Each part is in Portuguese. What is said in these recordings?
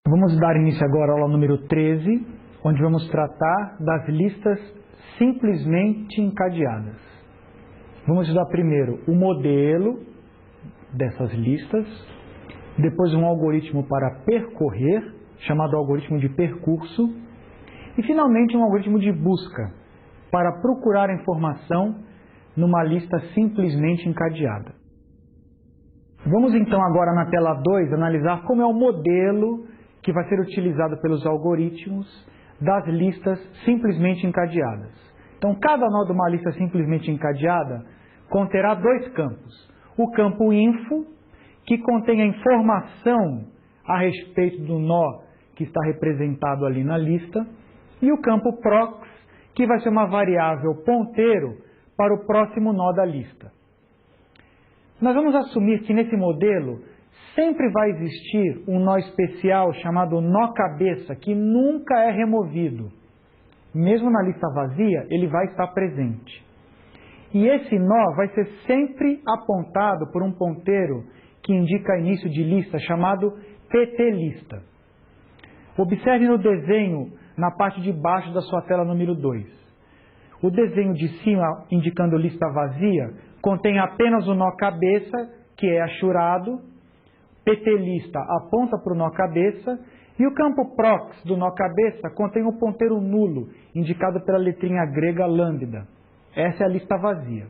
Vamos dar início agora à aula número 13, onde vamos tratar das listas simplesmente encadeadas. Vamos estudar primeiro o modelo dessas listas, depois um algoritmo para percorrer, chamado algoritmo de percurso, e finalmente um algoritmo de busca, para procurar informação numa lista simplesmente encadeada. Vamos então agora na tela 2 analisar como é o modelo que vai ser utilizado pelos algoritmos das listas simplesmente encadeadas. Então, cada nó de uma lista simplesmente encadeada conterá dois campos. O campo info, que contém a informação a respeito do nó que está representado ali na lista, e o campo prox, que vai ser uma variável ponteiro para o próximo nó da lista. Nós vamos assumir que nesse modelo sempre vai existir um nó especial chamado nó cabeça, que nunca é removido. Mesmo na lista vazia, ele vai estar presente. E esse nó vai ser sempre apontado por um ponteiro que indica início de lista, chamado pt-lista. Observe no desenho, na parte de baixo da sua tela número 2. O desenho de cima, indicando lista vazia, contém apenas o nó cabeça, que é achurado. pt-lista aponta para o nó cabeça, e o campo prox do nó cabeça contém o ponteiro nulo, indicado pela letrinha grega lambda. Essa é a lista vazia.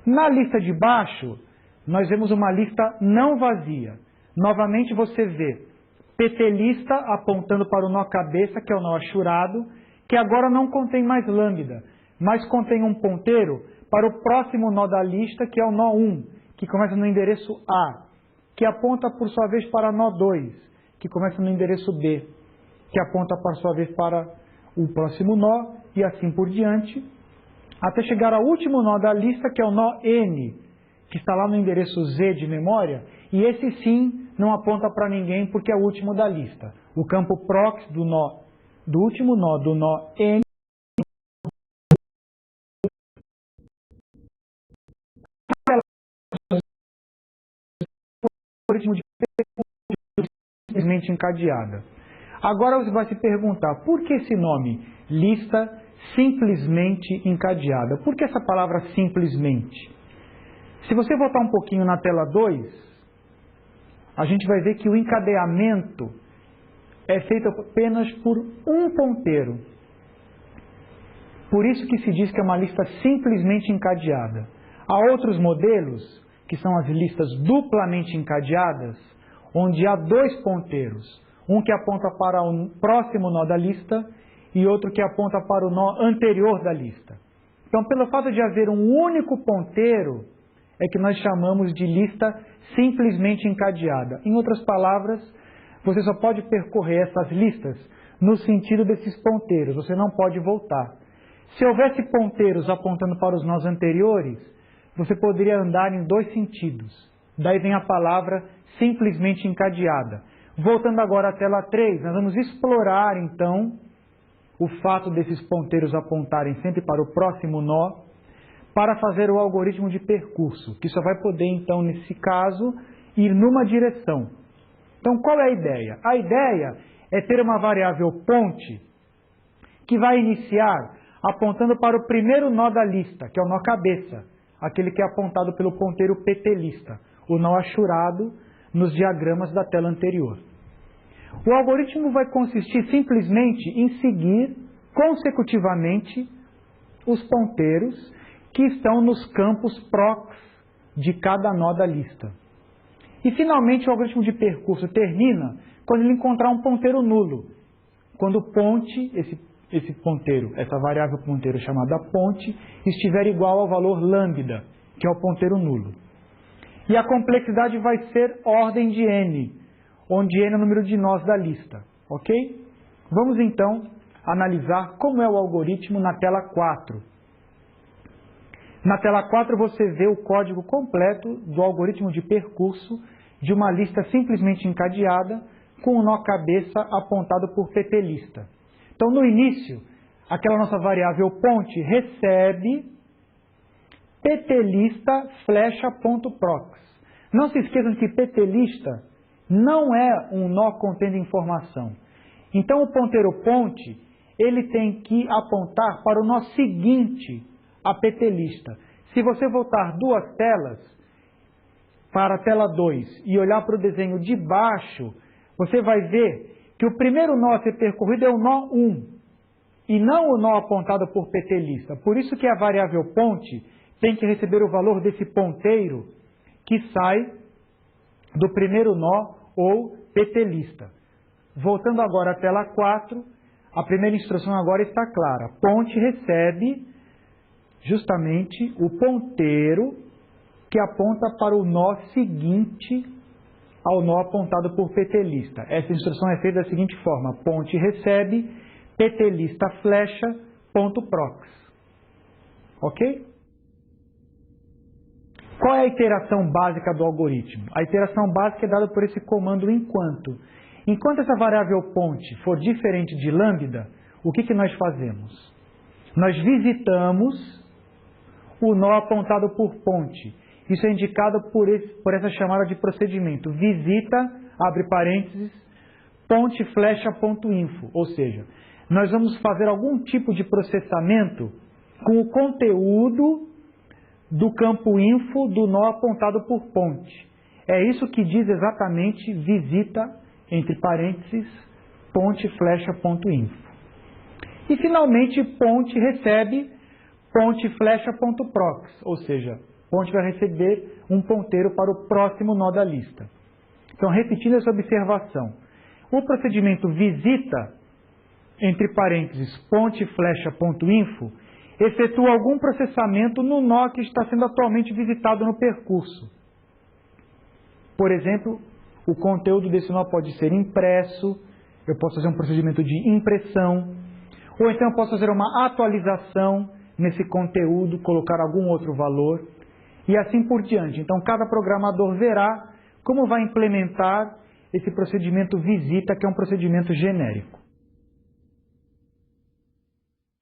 Na lista de baixo, nós vemos uma lista não vazia. Novamente você vê pt-lista apontando para o nó cabeça, que é o nó achurado, que agora não contém mais lambda, mas contém um ponteiro para o próximo nó da lista, que é o nó 1, que começa no endereço A, que aponta por sua vez para nó 2, que começa no endereço B, que aponta por sua vez para o próximo nó, e assim por diante, até chegar ao último nó da lista, que é o nó N, que está lá no endereço Z de memória, e esse sim não aponta para ninguém porque é o último da lista. O campo prox do último nó do nó N algoritmo de simplesmente encadeada. Agora você vai se perguntar, por que esse nome? Lista simplesmente encadeada. Por que essa palavra simplesmente? Se você voltar um pouquinho na tela 2, a gente vai ver que o encadeamento é feito apenas por um ponteiro. Por isso que se diz que é uma lista simplesmente encadeada. Há outros modelos, que são as listas duplamente encadeadas, onde há dois ponteiros, um que aponta para o próximo nó da lista e outro que aponta para o nó anterior da lista. Então, pelo fato de haver um único ponteiro, é que nós chamamos de lista simplesmente encadeada. Em outras palavras, você só pode percorrer essas listas no sentido desses ponteiros, você não pode voltar. Se houvesse ponteiros apontando para os nós anteriores, você poderia andar em dois sentidos. Daí vem a palavra simplesmente encadeada. Voltando agora à tela 3, nós vamos explorar então o fato desses ponteiros apontarem sempre para o próximo nó, para fazer o algoritmo de percurso, que só vai poder então, nesse caso, ir numa direção. Então, qual é a ideia? A ideia é ter uma variável ponte que vai iniciar apontando para o primeiro nó da lista, que é o nó cabeça, aquele que é apontado pelo ponteiro pt-lista, o nó achurado nos diagramas da tela anterior. O algoritmo vai consistir simplesmente em seguir consecutivamente os ponteiros que estão nos campos prox de cada nó da lista. E finalmente o algoritmo de percurso termina quando ele encontrar um ponteiro nulo. Quando o ponte, esse ponteiro, essa variável ponteiro chamada ponte, estiver igual ao valor lambda, que é o ponteiro nulo. E a complexidade vai ser ordem de n, onde n é o número de nós da lista, ok? Vamos então analisar como é o algoritmo na tela 4. Na tela 4 você vê o código completo do algoritmo de percurso de uma lista simplesmente encadeada com o nó cabeça apontado por pt-lista. Então, no início, aquela nossa variável ponte recebe pt-lista flecha.prox. Não se esqueçam que pt-lista não é um nó contendo informação. Então o ponteiro ponte, ele tem que apontar para o nó seguinte à PT lista. Se você voltar 2 telas, para a tela 2 e olhar para o desenho de baixo, você vai ver que o primeiro nó a ser percorrido é o nó 1 e não o nó apontado por PT lista. Por isso que a variável ponte tem que receber o valor desse ponteiro que sai do primeiro nó ou PT lista. Voltando agora à tela 4, a primeira instrução agora está clara. Ponte recebe justamente o ponteiro que aponta para o nó seguinte ao nó apontado por PT lista. Essa instrução é feita da seguinte forma: ponte recebe, PT lista flecha, ponto prox. Ok? Qual é a iteração básica do algoritmo? A iteração básica é dada por esse comando enquanto. Enquanto essa variável ponte for diferente de lambda, o que nós fazemos? Nós visitamos o nó apontado por ponte. Isso é indicado por essa chamada de procedimento. Visita, abre parênteses, ponte flecha ponto info. Ou seja, nós vamos fazer algum tipo de processamento com o conteúdo do campo info do nó apontado por ponte. É isso que diz exatamente visita, entre parênteses, ponte flecha ponto info. E finalmente ponte recebe ponte flecha ponto prox, ou seja, ponte vai receber um ponteiro para o próximo nó da lista. Então, repetindo essa observação, o procedimento visita, entre parênteses, ponte flecha ponto info, efetua algum processamento no nó que está sendo atualmente visitado no percurso. Por exemplo, o conteúdo desse nó pode ser impresso, eu posso fazer um procedimento de impressão, ou então eu posso fazer uma atualização nesse conteúdo, colocar algum outro valor, e assim por diante. Então, cada programador verá como vai implementar esse procedimento visita, que é um procedimento genérico.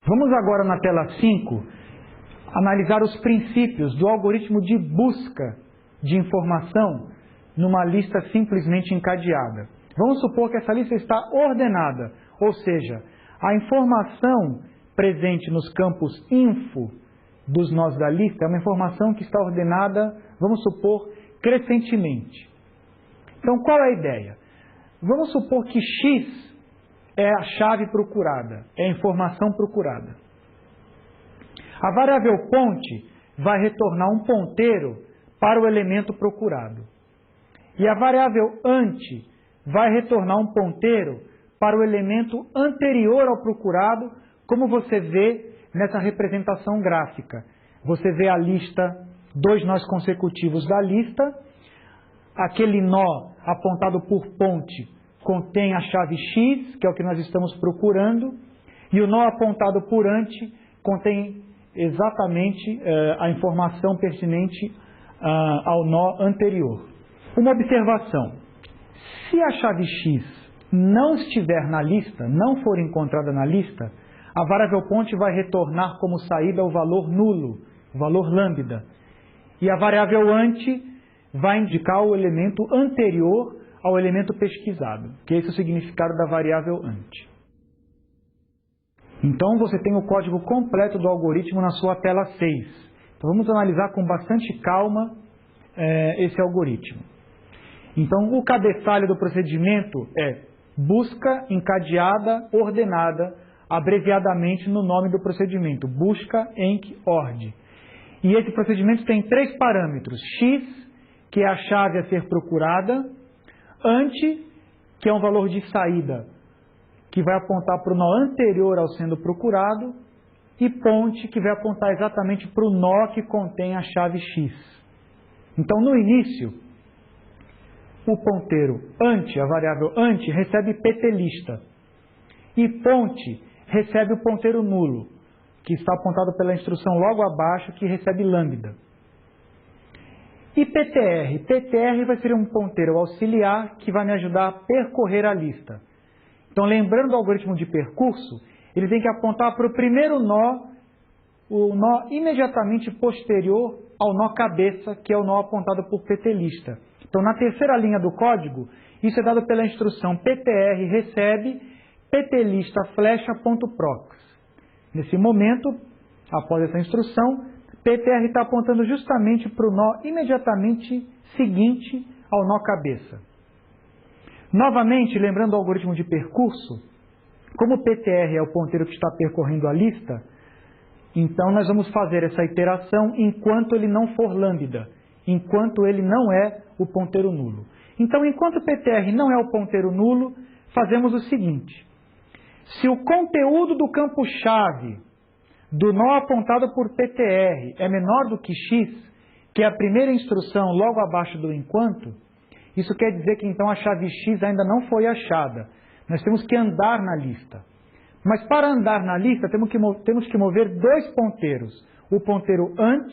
Vamos agora na tela 5, analisar os princípios do algoritmo de busca de informação numa lista simplesmente encadeada. Vamos supor que essa lista está ordenada, ou seja, a informação presente nos campos info dos nós da lista é uma informação que está ordenada, vamos supor, crescentemente. Então, qual é a ideia? Vamos supor que X é a chave procurada, é a informação procurada. A variável ponte vai retornar um ponteiro para o elemento procurado. E a variável ante vai retornar um ponteiro para o elemento anterior ao procurado, como você vê nessa representação gráfica. Você vê a lista, 2 nós consecutivos da lista, aquele nó apontado por ponte contém a chave X, que é o que nós estamos procurando, e o nó apontado por ante contém exatamente a informação pertinente ao nó anterior. Uma observação: se a chave X não estiver na lista, não for encontrada na lista, a variável ponte vai retornar como saída o valor nulo, o valor lambda. E a variável ante vai indicar o elemento anterior ao elemento pesquisado, que esse é o significado da variável ante. Então, você tem o código completo do algoritmo na sua tela 6. Então, vamos analisar com bastante calma esse algoritmo. Então, o cabeçalho do procedimento é busca encadeada ordenada, abreviadamente no nome do procedimento, busca enc ord. E esse procedimento tem 3 parâmetros: X, que é a chave a ser procurada, ante, que é um valor de saída, que vai apontar para o nó anterior ao sendo procurado, e ponte, que vai apontar exatamente para o nó que contém a chave X. Então, no início, o ponteiro ante, a variável ante, recebe PT lista, e ponte recebe o ponteiro nulo, que está apontado pela instrução logo abaixo, que recebe lambda. E PTR? PTR vai ser um ponteiro auxiliar que vai me ajudar a percorrer a lista. Então, lembrando do algoritmo de percurso, ele tem que apontar para o primeiro nó, o nó imediatamente posterior ao nó cabeça, que é o nó apontado por PT lista. Então, na terceira linha do código, Isso é dado pela instrução ptr recebe ptlista flecha.procs. Nesse momento, após essa instrução, ptr está apontando justamente para o nó imediatamente seguinte ao nó cabeça. Novamente, lembrando o algoritmo de percurso, como o ptr é o ponteiro que está percorrendo a lista, então nós vamos fazer essa iteração enquanto ele não for lambda, enquanto ele não é o ponteiro nulo. Então, enquanto o ptr não é o ponteiro nulo, fazemos o seguinte: se o conteúdo do campo-chave do nó apontado por ptr é menor do que x, que é a primeira instrução logo abaixo do enquanto, isso quer dizer que então a chave x ainda não foi achada. Nós temos que andar na lista. Mas para andar na lista temos que mover dois ponteiros, o ponteiro ant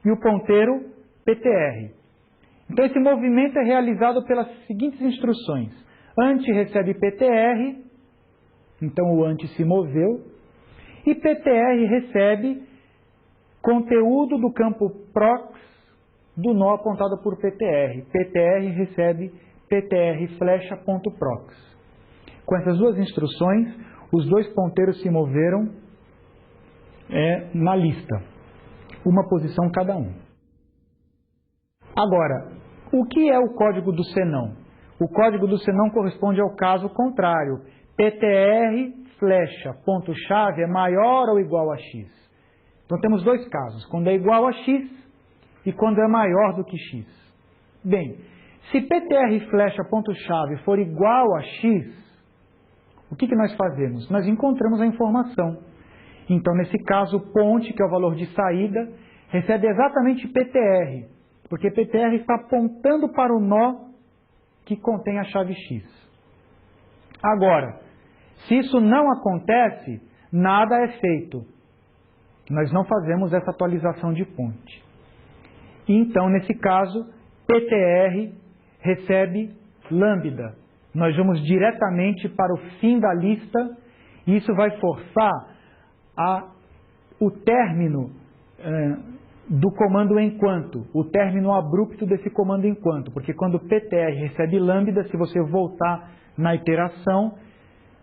e o ponteiro ptr. Então esse movimento é realizado pelas seguintes instruções: ant recebe ptr, então o ant se moveu, e ptr recebe conteúdo do campo procs do nó apontado por ptr. ptr recebe ptr flecha.procs. Com essas duas instruções, os dois ponteiros se moveram na lista, uma posição cada um. Agora, o que é o código do senão? O código do senão corresponde ao caso contrário. ptr flecha.chave é maior ou igual a x. Então temos dois casos, quando é igual a x e quando é maior do que x. Bem, se ptr flecha.chave for igual a x, o que nós fazemos? Nós encontramos a informação. Então, nesse caso, o ponte, que é o valor de saída, recebe exatamente ptr, porque ptr está apontando para o nó que contém a chave x. Agora, se isso não acontece, nada é feito. Nós não fazemos essa atualização de ponte. Então, nesse caso, ptr recebe lambda. Nós vamos diretamente para o fim da lista e isso vai forçar o término do comando enquanto, o término abrupto desse comando enquanto, porque quando ptr recebe lambda, se você voltar na iteração,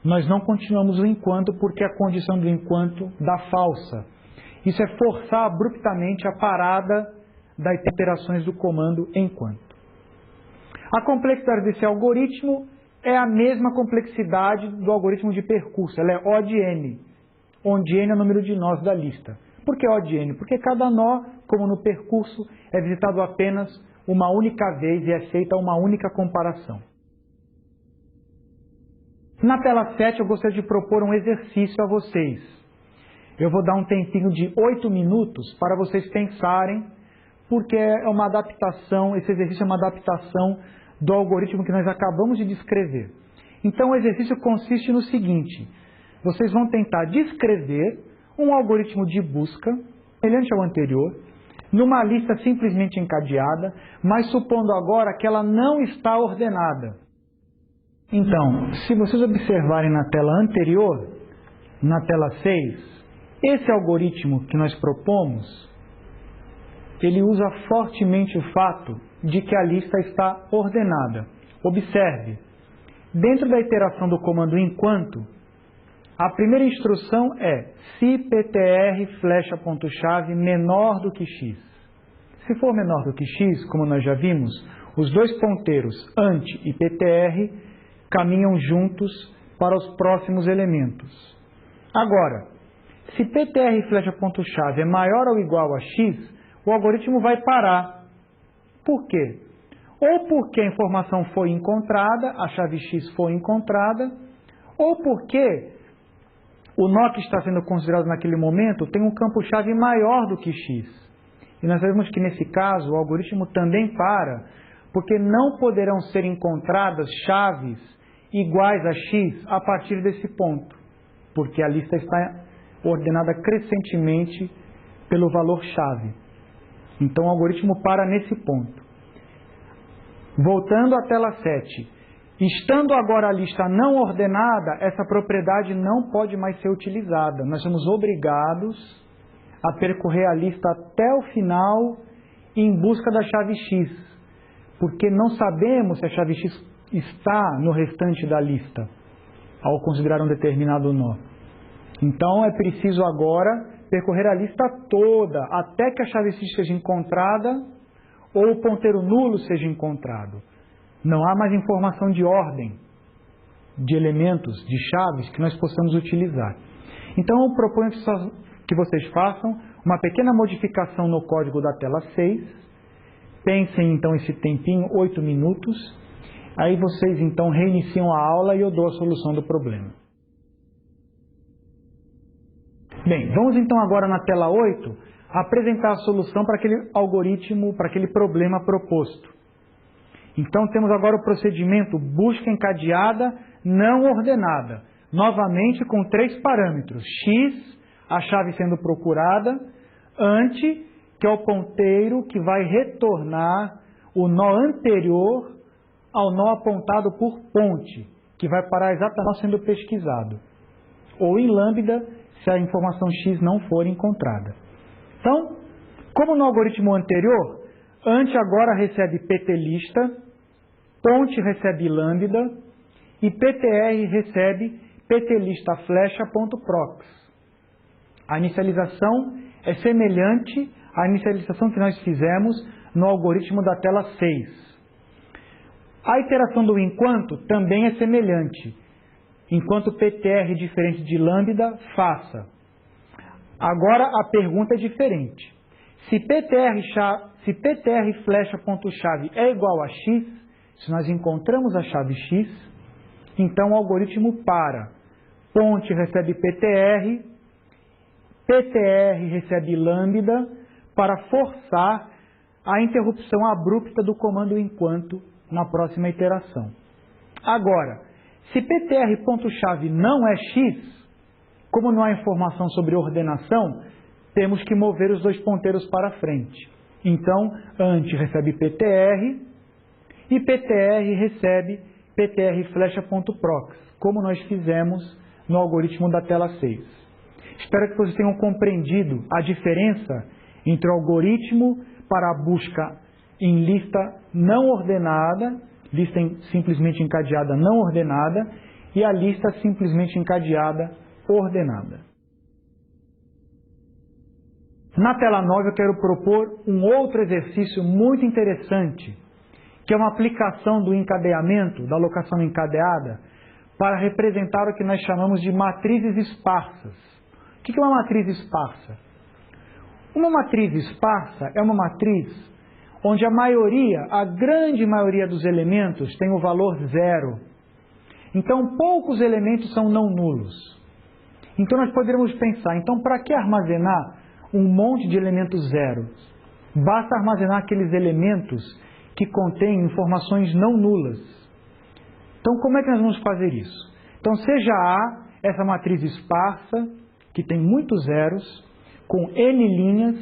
nós não continuamos o enquanto porque a condição do enquanto dá falsa. Isso é forçar abruptamente a parada das iterações do comando enquanto. A complexidade desse algoritmo é a mesma complexidade do algoritmo de percurso, ela é O de n, onde n é o número de nós da lista. Por que O de n? Porque cada nó, como no percurso, é visitado apenas uma única vez e é feita uma única comparação. Na tela 7 eu gostaria de propor um exercício a vocês. Eu vou dar um tempinho de 8 minutos para vocês pensarem, porque é uma adaptação, esse exercício é uma adaptação do algoritmo que nós acabamos de descrever. Então o exercício consiste no seguinte: vocês vão tentar descrever um algoritmo de busca, semelhante ao anterior, numa lista simplesmente encadeada, mas supondo agora que ela não está ordenada. Então, se vocês observarem na tela anterior, na tela 6, esse algoritmo que nós propomos, ele usa fortemente o fato de que a lista está ordenada. Observe, dentro da iteração do comando enquanto, a primeira instrução é se ptr flecha.chave menor do que x. Se for menor do que x, como nós já vimos, os dois ponteiros ant e ptr caminham juntos para os próximos elementos. Agora, se ptr flecha.chave é maior ou igual a x, o algoritmo vai parar. Por quê? Ou porque a informação foi encontrada, a chave x foi encontrada, ou porque o nó que está sendo considerado naquele momento tem um campo-chave maior do que x. E nós sabemos que nesse caso o algoritmo também para, porque não poderão ser encontradas chaves iguais a x a partir desse ponto, porque a lista está ordenada crescentemente pelo valor chave. Então o algoritmo para nesse ponto. Voltando à tela 7. Estando agora a lista não ordenada, essa propriedade não pode mais ser utilizada. Nós somos obrigados a percorrer a lista até o final em busca da chave x, porque não sabemos se a chave x está no restante da lista, ao considerar um determinado nó. Então é preciso agora percorrer a lista toda, até que a chave X seja encontrada ou o ponteiro nulo seja encontrado. Não há mais informação de ordem, de elementos, de chaves que nós possamos utilizar. Então eu proponho que vocês façam uma pequena modificação no código da tela 6. Pensem então esse tempinho, 8 minutos. Aí vocês então reiniciam a aula e eu dou a solução do problema. Bem, vamos então agora na tela 8 apresentar a solução para aquele algoritmo, para aquele problema proposto. Então temos agora o procedimento busca encadeada não ordenada, novamente com 3 parâmetros: x, a chave sendo procurada, ante, que é o ponteiro que vai retornar o nó anterior ao nó apontado por ponte, que vai parar exatamente sendo pesquisado, ou em lambda, se a informação x não for encontrada. Então, como no algoritmo anterior, ante agora recebe pt-lista, ponte recebe lambda e ptr recebe pt-lista flecha.prox. A inicialização é semelhante à inicialização que nós fizemos no algoritmo da tela 6. A iteração do enquanto também é semelhante. Enquanto ptr diferente de lambda, faça. Agora a pergunta é diferente. Se ptr flecha.chave é igual a x, se nós encontramos a chave x, então o algoritmo para. Ponte recebe ptr, ptr recebe lambda, para forçar a interrupção abrupta do comando enquanto na próxima iteração. Agora, se ptr.chave não é x, como não há informação sobre ordenação, temos que mover os 2 ponteiros para frente. Então, ante recebe ptr e ptr recebe ptr flecha.prox, como nós fizemos no algoritmo da tela 6. Espero que vocês tenham compreendido a diferença entre o algoritmo para a busca em lista não ordenada, lista simplesmente encadeada não ordenada, e a lista simplesmente encadeada ordenada. Na tela 9 eu quero propor um outro exercício muito interessante, que é uma aplicação do encadeamento, da alocação encadeada, para representar o que nós chamamos de matrizes esparsas. O que é uma matriz esparsa? Uma matriz esparsa é uma matriz onde a grande maioria dos elementos tem o valor 0. Então, poucos elementos são não nulos. Então, nós poderíamos pensar, então, para que armazenar um monte de elementos zeros? Basta armazenar aqueles elementos que contêm informações não nulas. Então, como é que nós vamos fazer isso? Então, seja A, essa matriz esparsa, que tem muitos zeros, com n linhas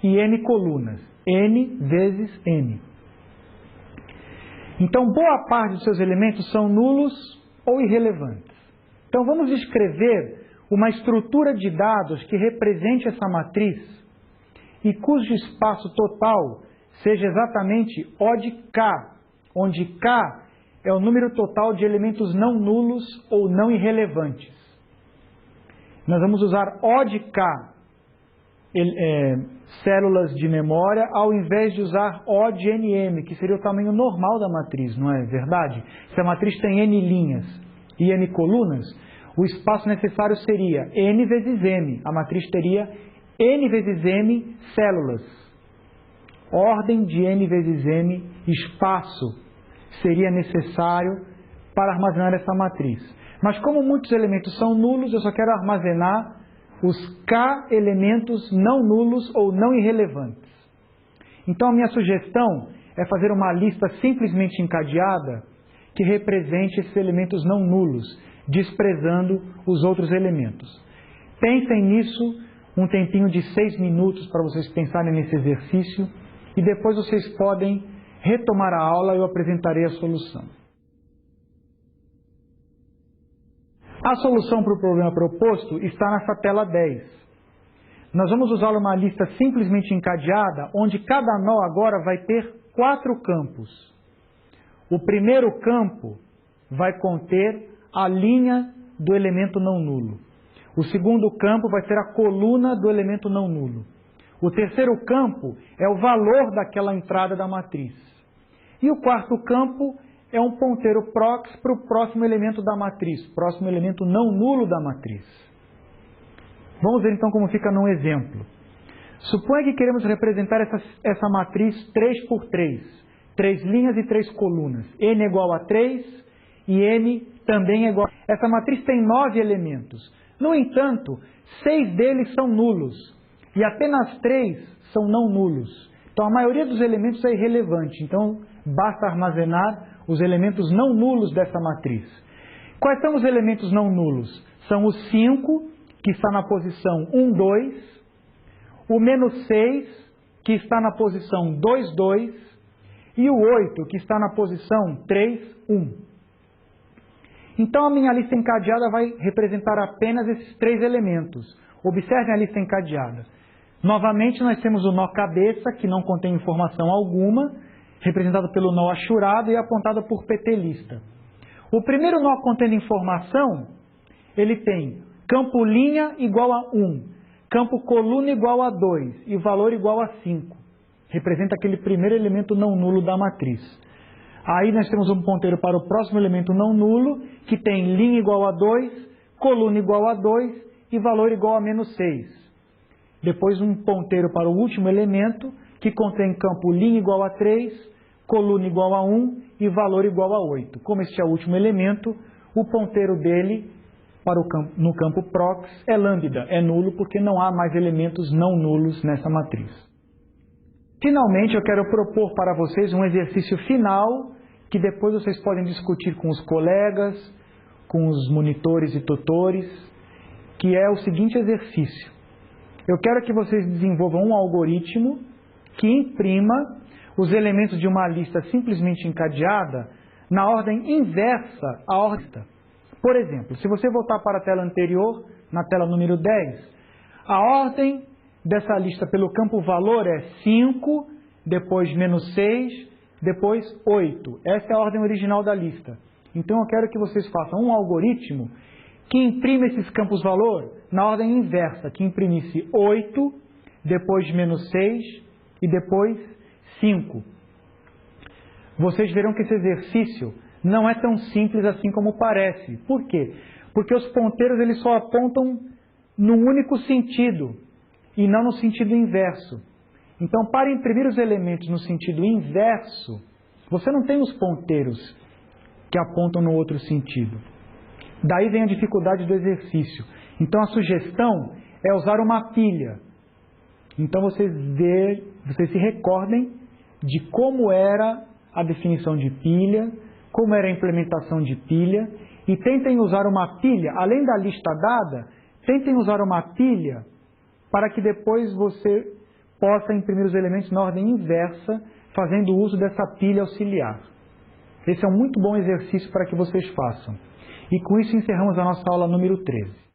e n colunas. N vezes n. Então, boa parte dos seus elementos são nulos ou irrelevantes. Então, vamos escrever uma estrutura de dados que represente essa matriz e cujo espaço total seja exatamente O de K, onde K é o número total de elementos não nulos ou não irrelevantes. Nós vamos usar O de K, células de memória, ao invés de usar O de NM, que seria o tamanho normal da matriz, não é verdade? Se a matriz tem N linhas e N colunas, o espaço necessário seria N vezes M. A matriz teria N vezes M células. Ordem de N vezes M espaço seria necessário para armazenar essa matriz. Mas como muitos elementos são nulos, eu só quero armazenar os K elementos não nulos ou não irrelevantes. Então a minha sugestão é fazer uma lista simplesmente encadeada que represente esses elementos não nulos, desprezando os outros elementos. Pensem nisso um tempinho de 6 minutos para vocês pensarem nesse exercício e depois vocês podem retomar a aula e eu apresentarei a solução. A solução para o problema proposto está nessa tela 10. Nós vamos usar uma lista simplesmente encadeada, onde cada nó agora vai ter 4 campos. O primeiro campo vai conter a linha do elemento não nulo. O segundo campo vai ser a coluna do elemento não nulo. O terceiro campo é o valor daquela entrada da matriz. E o quarto campo é um ponteiro prox para o próximo elemento da matriz, próximo elemento não nulo da matriz. Vamos ver então como fica num exemplo. Suponha que queremos representar essa matriz 3 por 3. 3 linhas e 3 colunas. N é igual a 3 e N também é igual. Essa matriz tem 9 elementos. No entanto, 6 deles são nulos e apenas 3 são não nulos. Então a maioria dos elementos é irrelevante. Então basta armazenar os elementos não nulos dessa matriz. Quais são os elementos não nulos? São o 5, que está na posição 1, 2, o menos 6, que está na posição 2, 2, e o 8, que está na posição 3, 1. Então a minha lista encadeada vai representar apenas esses 3 elementos. Observem a lista encadeada. Novamente nós temos o nó cabeça, que não contém informação alguma, representado pelo nó achurado e apontado por PT lista. O primeiro nó contendo informação, ele tem campo linha igual a 1, campo coluna igual a 2 e valor igual a 5. Representa aquele primeiro elemento não nulo da matriz. Aí nós temos um ponteiro para o próximo elemento não nulo, que tem linha igual a 2, coluna igual a 2 e valor igual a menos 6. Depois um ponteiro para o último elemento, que contém campo linha igual a 3, coluna igual a 1 e valor igual a 8. Como este é o último elemento, o ponteiro dele para no campo prox é lambda, é nulo, porque não há mais elementos não nulos nessa matriz. Finalmente, eu quero propor para vocês um exercício final, que depois vocês podem discutir com os colegas, com os monitores e tutores, que é o seguinte exercício. Eu quero que vocês desenvolvam um algoritmo que imprima os elementos de uma lista simplesmente encadeada na ordem inversa à ordem. Por exemplo, se você voltar para a tela anterior, na tela número 10, a ordem dessa lista pelo campo valor é 5, depois menos 6, depois 8. Essa é a ordem original da lista. Então eu quero que vocês façam um algoritmo que imprime esses campos valor na ordem inversa, que imprimisse 8, depois menos 6 e depois 5. Vocês verão que esse exercício não é tão simples assim como parece. Por quê? Porque os ponteiros eles só apontam num único sentido e não no sentido inverso. Então, para imprimir os elementos no sentido inverso, você não tem os ponteiros que apontam no outro sentido. Daí vem a dificuldade do exercício. Então, a sugestão é usar uma pilha. Então, vocês se recordem de como era a definição de pilha, como era a implementação de pilha, e tentem usar uma pilha, além da lista dada, tentem usar uma pilha para que depois você possa imprimir os elementos na ordem inversa, fazendo uso dessa pilha auxiliar. Esse é um muito bom exercício para que vocês façam. E com isso encerramos a nossa aula número 13.